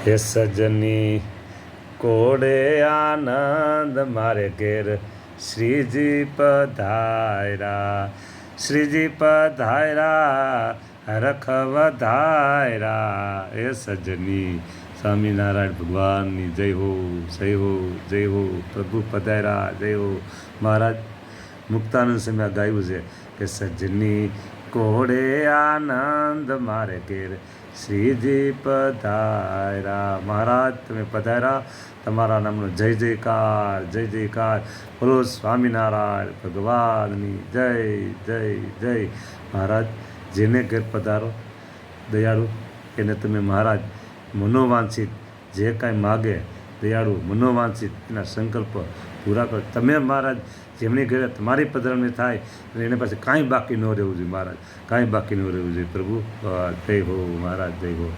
હે સજની કોડે આનંદ મારે ઘેર શ્રીજી પધાર્યા, શ્રીજી પધાર્યા રખ વધાર્યા. હે સજની સ્વામિનારાયણ ભગવાનની જય હો, જય હો, જય હો. પ્રભુ પધાર્યા, જય હો. મહારાજ મુક્તાનંદ સમય ગાયું છે કે સજની કોડે આનંદ મારે ઘેર શ્રીજી પધાર્યા. મહારાજ તમે પધાર્યા, તમારા નામનો જય જયકાર, જય જયકાર. બોલો સ્વામિનારાયણ ભગવાનની જય, જય, જય. મહારાજ જેને ઘેર પધારો દયાળુ એને તમે મહારાજ મનોવાંછિત જે કાંઈ માગે દયાળુ મનોવાંછિત એના સંકલ્પ પૂરા કરો. તમે મહારાજ જેમની ઘરે તમારી પધરામણી થાય અને એને પાસે કાંઈ બાકી ન રહેવું જોઈએ મહારાજ, કાંઈ બાકી ન રહેવું જોઈએ. પ્રભુ જય હો મહારાજ, જય હો.